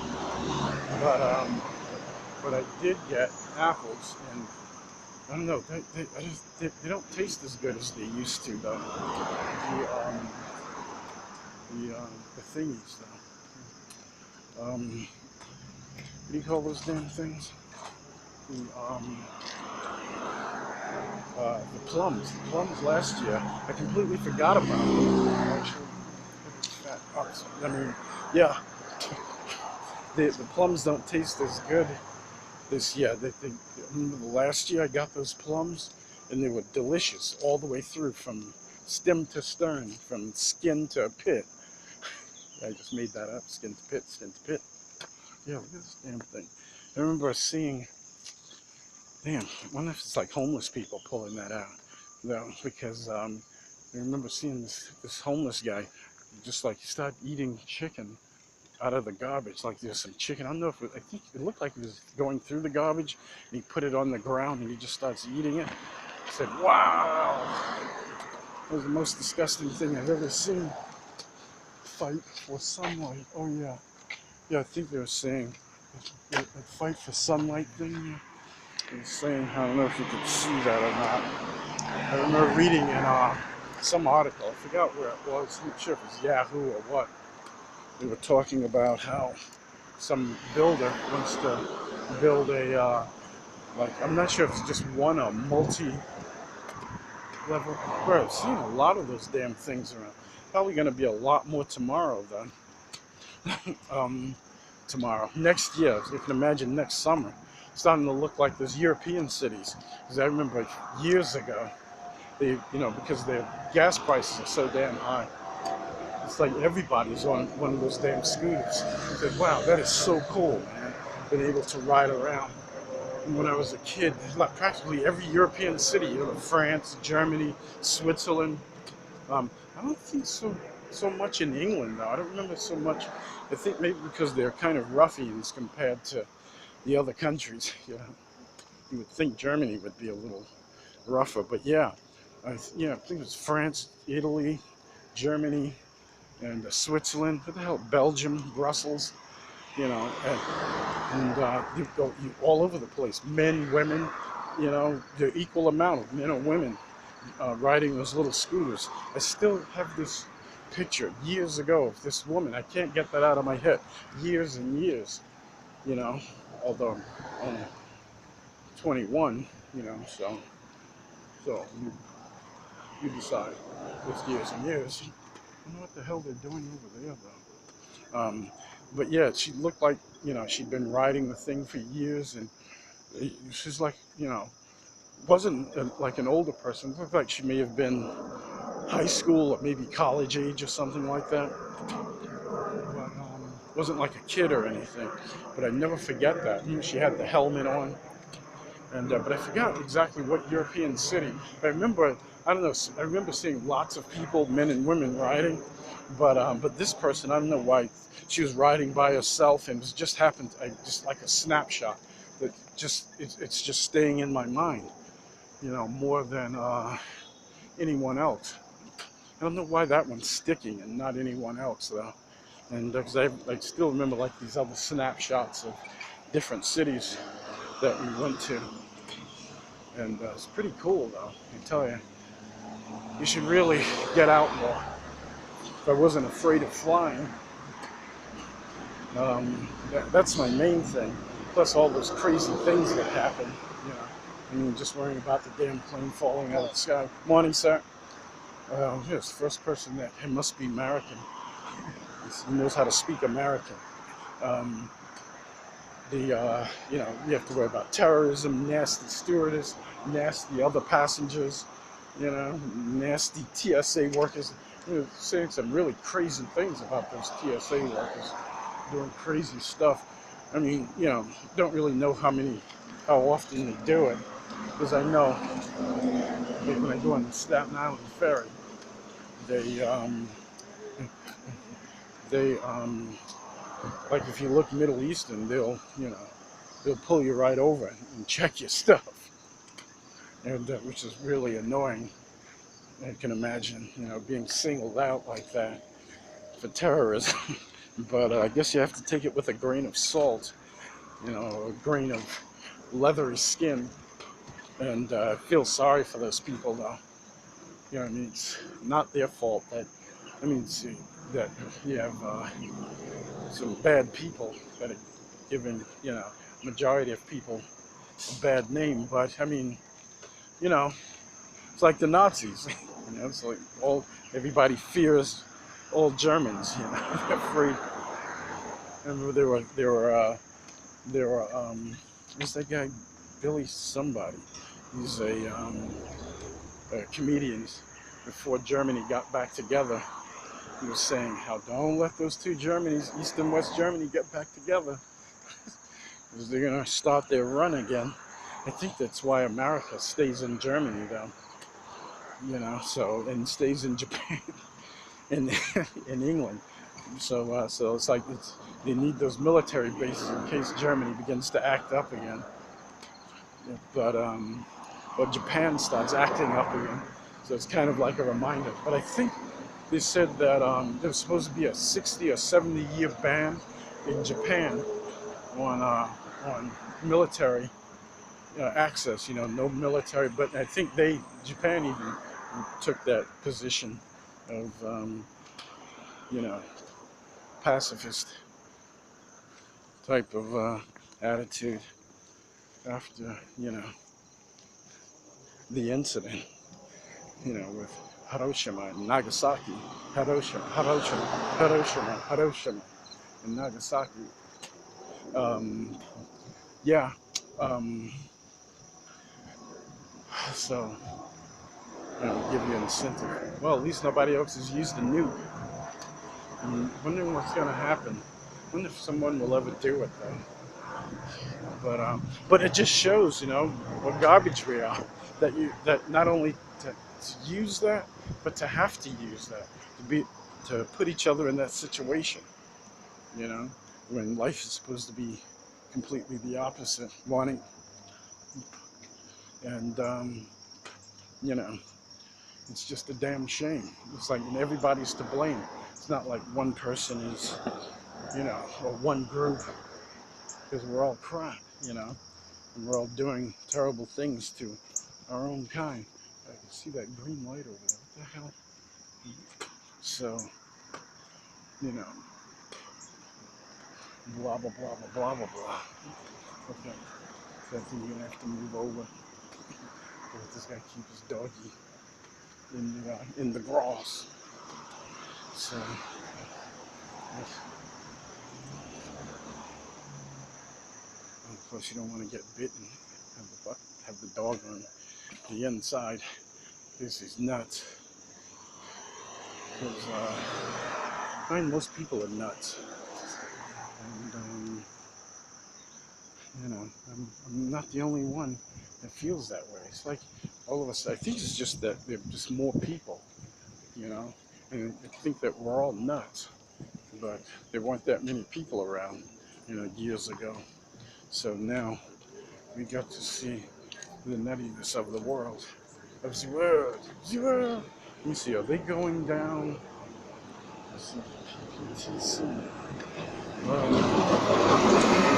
but I did get apples, and I don't know, they don't taste as good as they used to though. The thingies though. What do you call those damn things? The plums. The plums last year, I completely forgot about them. Actually, I mean, yeah, the plums don't taste as good this year. Remember last year I got those plums, and they were delicious all the way through, from stem to stern, from skin to pit. I just made that up, skin to pit, skin to pit. Yeah, look at this damn thing. I remember seeing, damn, I wonder if it's like homeless people pulling that out. No, because I remember seeing this homeless guy, just like he started eating chicken out of the garbage, like there's some chicken. I don't know if I think it looked like he was going through the garbage, and he put it on the ground and he just starts eating it. I said, wow, that was the most disgusting thing I've ever seen. Fight for sunlight. Oh yeah, yeah. I think they were saying that fight for sunlight thing. They were saying, I don't know if you could see that or not. I remember reading in some article. I forgot where it was. I'm not sure if it was Yahoo or what. They were talking about how some builder wants to build a like, I'm not sure if it's just one or multi-level. Bro, I've seen a lot of those damn things around. Probably going to be a lot more tomorrow then. Tomorrow. Next year, you can imagine next summer, starting to look like those European cities. Because I remember years ago, they, you know, because their gas prices are so damn high, it's like everybody's on one of those damn scooters. I said, wow, that is so cool, man. Being able to ride around. And when I was a kid, like practically every European city, you know, France, Germany, Switzerland. I don't think so much in England though. I don't remember so much. I think maybe because they're kind of ruffians compared to the other countries, you know. you would think Germany would be a little rougher, but yeah, yeah, I think it was France, Italy, Germany, and Switzerland. What the hell? Belgium, Brussels. You know, and you go all over the place. Men, women. You know, the equal amount of men and women riding those little scooters. I still have this picture years ago of this woman. I can't get that out of my head. Years and years. You know, although I'm only 21. You know, so you decide. It's years and years. I don't know what the hell they're doing over there, though. But yeah, she looked like, you know, she'd been riding the thing for years, and she's like, you know, wasn't like an older person. It looked like she may have been high school or maybe college age or something like that. But wasn't like a kid or anything. But I never forget that. She had the helmet on. And but I forgot exactly what European city. I remember, I don't know. I remember seeing lots of people, men and women, riding, but this person, I don't know why, she was riding by herself, and it was just happened, just like a snapshot that just it's just staying in my mind, you know, more than anyone else. I don't know why that one's sticking and not anyone else though. And because I still remember like these other snapshots of different cities that we went to. And it's pretty cool though, I tell you. You should really get out more. If I wasn't afraid of flying, that's my main thing. Plus all those crazy things that happen, you know. I mean, just worrying about the damn plane falling out of the sky. Morning, sir. Yes, first person that, he must be American. He knows how to speak American. You know, you have to worry about terrorism, nasty stewardess, nasty other passengers, you know, nasty TSA workers. You know, saying some really crazy things about those TSA workers, doing crazy stuff. I mean, you know, don't really know how often they do it, because I know when I go on the Staten Island ferry, they like if you look Middle Eastern, they'll pull you right over and check your stuff, and which is really annoying. I can imagine, you know, being singled out like that for terrorism. But I guess you have to take it with a grain of salt, you know, a grain of leathery skin, and feel sorry for those people, though. You know what I mean? It's not their fault that, I mean, that you have some bad people that are giving, you know, majority of people a bad name. But I mean, you know, it's like the Nazis. You know, it's like everybody fears all Germans. You know, they're afraid. Remember there were what's that guy, Billy somebody? He's a comedian. Before Germany got back together, he was saying how don't let those two Germanys, East and West Germany, get back together, because they're gonna start their run again. I think that's why America stays in Germany, though. You know, so, and stays in Japan and in England. So it's like they need those military bases in case Germany begins to act up again. But Japan starts acting up again. So it's kind of like a reminder. But I think they said that there was supposed to be a 60 or 70-year ban in Japan on military access. You know, no military. But I think Japan even took that position of you know, pacifist type of attitude after, you know, the incident, you know, with Hiroshima and Nagasaki. Hiroshima, and Nagasaki. Yeah. So, you know, give you an incentive. Well, at least nobody else has used the nuke. I'm wondering what's going to happen. I wonder if someone will ever do it, though. But it just shows, you know, what garbage we are. That not only to use that, but to have to use that, to put each other in that situation. You know, when life is supposed to be completely the opposite, wanting And you know, it's just a damn shame. It's like everybody's to blame. It's not like one person is, you know, or one group, because we're all crap, you know, and we're all doing terrible things to our own kind. I can see that green light over there. What the hell? So, you know, blah, blah, blah, blah, blah, blah, blah. Okay, so I think you're gonna have to move over. Let this guy keep his doggy in the grass. So, of course, you don't want to get bitten. Have the dog on the inside. This is nuts. Because I find most people are nuts. And, you know, I'm not the only one that feels that way. It's like all of us, I think it's just that there are just more people, you know, and I think that we're all nuts. But there weren't that many people around, you know, years ago. So now we got to see the nuttiness of the world. Of the world. The world. Let me see, are they going down? Let's see, PPTC.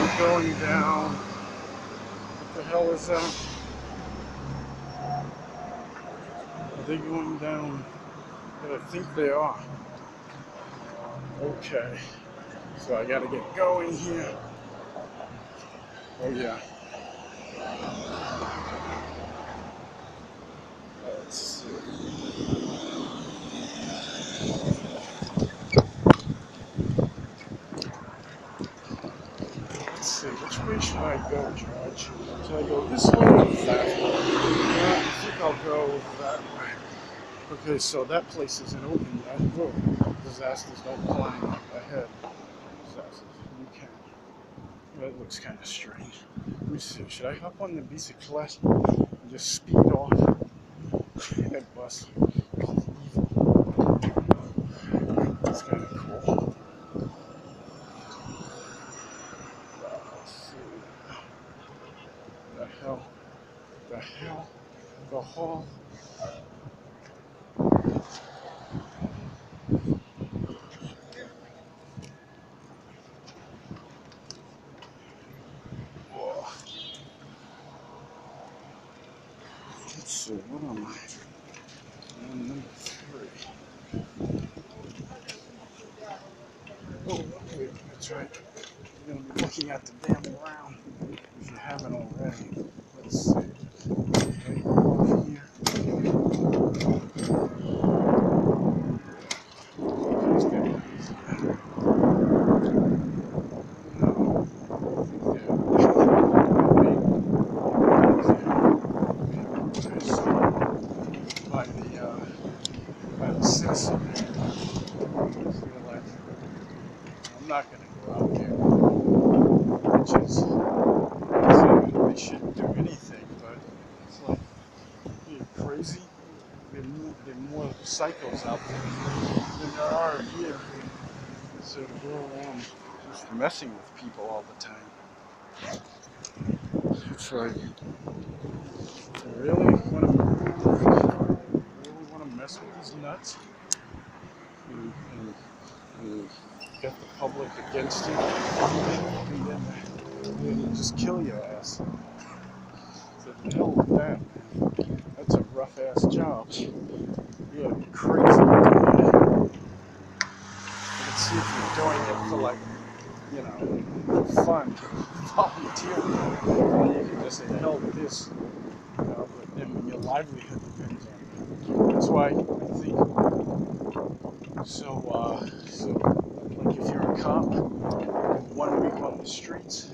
They're going down. What the hell is that? Are they going down? I think they are. Okay. So I gotta get going here. Oh yeah. Let's see. Let's see, which way should I go, George? Should I go this way or that way? I think I'll go that way. Okay, so that place isn't open yet. Oh, disasters don't plan ahead. Disasters, you can. That looks kind of strange. Let me see, should I hop on the bicyclette and just speed off? That bus. That's kind of cool. Let's see. The hell? The hell? The hall? Whoa. Let's see, what am I? And number 3. Oh, wait, that's right. You're going to be looking at the damn ground if you haven't already. Let's see. Okay, over here. Please get it easy. No. By the citizen. Feel like I'm not going to go out there. Which is, they shouldn't do anything, but it's like, you're crazy. There are more psychos out there than there are here. So to go around just messing with people all the time. It's like, you really want to mess with these nuts? And get the public against you, and then just kill your ass. So the hell with that, man. That's a rough ass job. You gotta be crazy. You can see if you're doing it for, like, you know, fun, volunteering, and you can just say, hell with this. You know, but then your livelihood depends on it. That's why I think so like if you're a cop, 1 week on the streets,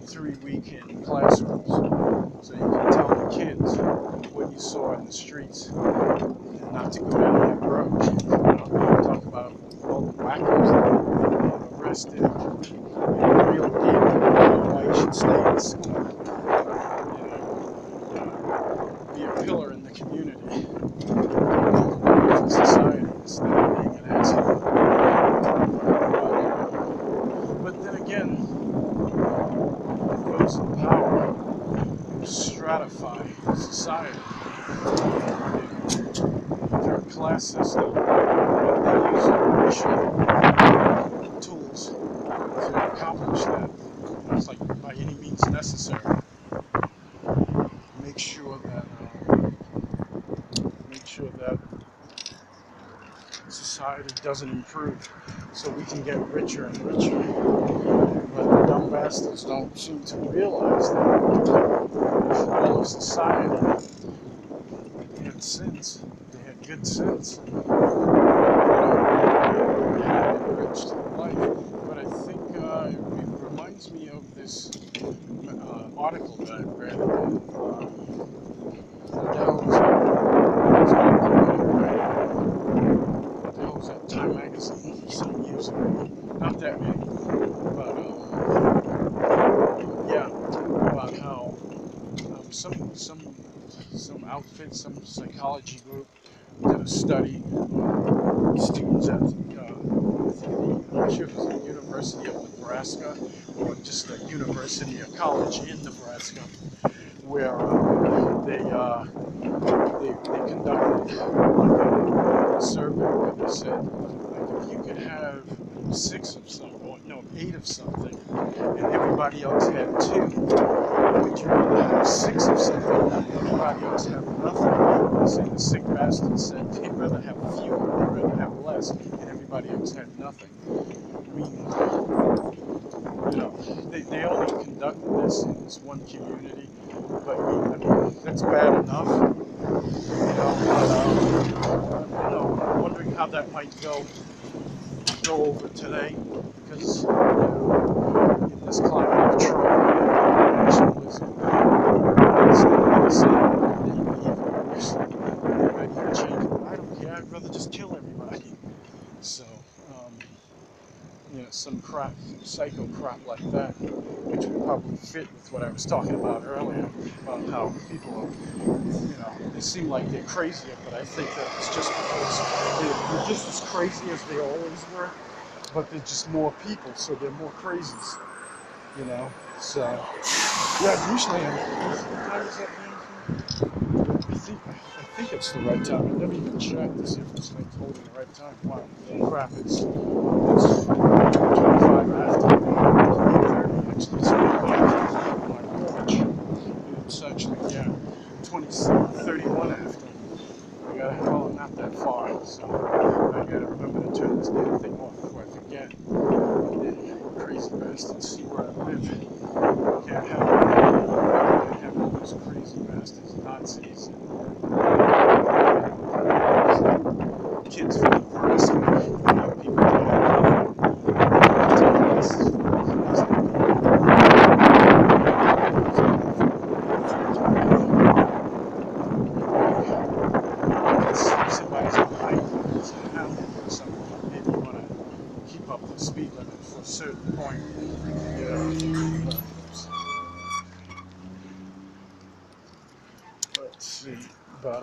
3 week in classrooms, so you can tell the kids what you saw in the streets, and not to go down that road. You know, talk about all the wackos that are arrested, and real deep, why you should stay in school. Be a pillar in the community, society, instead of being an asshole. But then again, those in power who strike stratify society. They're a class system. They use racial tools to accomplish that. It's like by any means necessary. Make sure that society doesn't improve, so we can get richer and richer. But the dumb bastards don't seem to realize that if all of society had sense, they had good sense, they had enriched life. But I think it reminds me of this article that I read. That was at Time Magazine some years ago. Not that many, but yeah, about how some outfit, some psychology group did a study on students at I'm not sure if it was the University of Nebraska or just a university, a college in Nebraska, where they conducted a survey where they said, like, if you could have 6 of something, or no, 8 of something, and everybody else had 2, would you rather have 6 of something and everybody else have nothing? They say the sick bastard said they'd rather have fewer, they'd rather have less, and everybody else had nothing. I mean, you know, they only conducted this in this one community, but I mean that's bad enough. I'm wondering how that might go over today, because in this climate of Trump and nationalism, it's not the same. They might even change it. I don't care. I'd rather just kill everybody. So, some crap, psycho crap like that, which would probably fit with what I was talking about earlier, about how people are, they seem like they're crazier, but I think that it's just because they're just as crazy as they always were, but they're just more people, so they're more crazies, So, yeah, usually what time is that thing? I think it's the right time. I never even checked to see if this thing's holding the right time. Wow, crap, it's 25 after 8:30. Actually, it's my watch. It's actually, 31 after. Well, not that far, so I gotta remember to turn this damn thing off before I forget. Crazy bastards, see where I live. Can't have all those crazy bastards, Nazis, kids from Nebraska, people that have somebody's behind you, it's a hound or something. Maybe you want to keep up the speed limit for a certain point. Let's see, but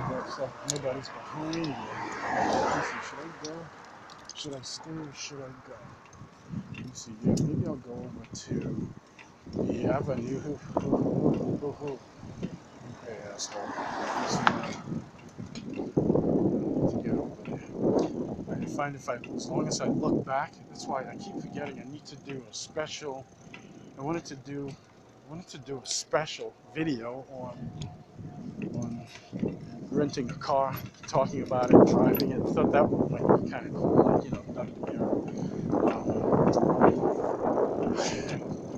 looks like nobody's behind me. Let's see, should I go? Should I stay or should I go? Let me see, maybe I'll go over to the Avenue. Okay, asshole. I need to get over there. I find as long as I look back, that's why I keep forgetting I need to do a special. I wanted to do a special video on renting a car, talking about it, driving it. I thought that might be kind of cool, like, Dr. Miro,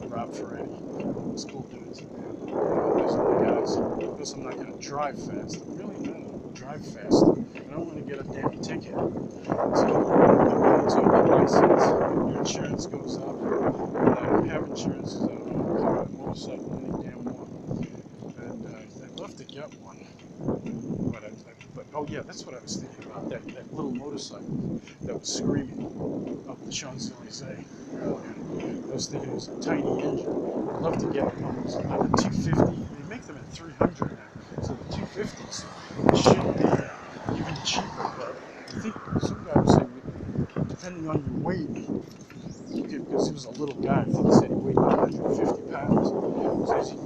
Rob Ferretti, those cool dudes. Those other guys. Because I'm not going to drive fast. I'm really not going to drive fast. I don't want to get a damn ticket. So it's on your license, your insurance goes up. And I don't have insurance because I don't have a car, a motorcycle, any damn one. And I'd love to get one. But oh yeah, that's what I was thinking about, that little motorcycle that was screaming up the Champs-Elysees earlier. I was thinking it was a tiny engine. I'd love to get one of those, like a 250. They make them at 300 now, so the 250s should be even cheaper, but I think some guy was saying, depending on your weight, because he was a little guy, I think he said he weighed about 150 pounds.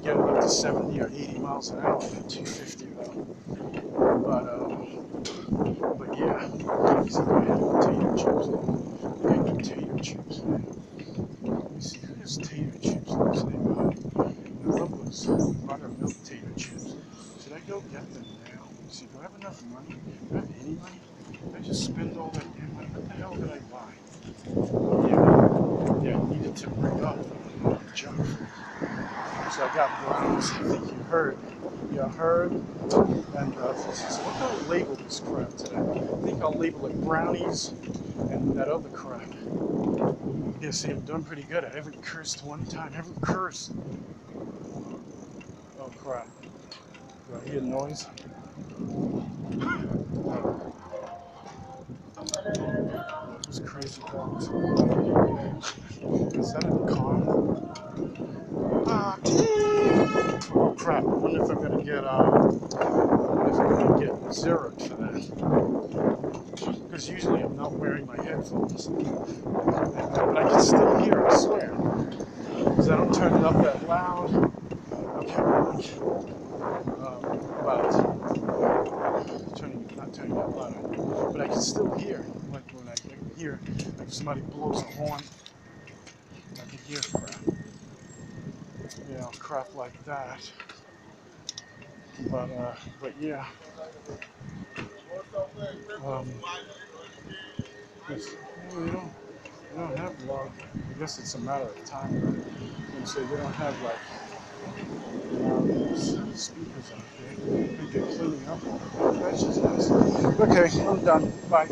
get it up to 70 or 80 miles an hour at 250 though. But yeah, so go ahead and potato chips. Big potato chips. Let me see, who's tater chips in this neighborhood? I love those buttermilk tater chips. Should I go get them now? Let me see, do I have enough money? Do I have any money? Did I just spend all that damn money? What the hell did I buy? Yeah, I needed to bring up junk food. So I got brownies. I think you heard. You heard. And so what do I label this crap today? I think I'll label it brownies and that other crap. Yeah, see, I'm doing pretty good. I haven't cursed one time. I haven't cursed. Oh crap. Do I hear noise? Those crazy dogs. Is that a car? Ah, oh crap! I wonder if I'm gonna get zeroed for that. Because usually I'm not wearing my headphones, but I can still hear. I swear. Because I don't turn it up that loud. Okay, not turning it loud, but I can still hear. Like when I can hear, like if somebody blows a horn, I can hear crap. You know, crap like that. But yeah. You don't have love. I guess it's a matter of time. And so they don't have like speakers out there. I think they're cleaning up. That's just nice. Okay, I'm done. Bye.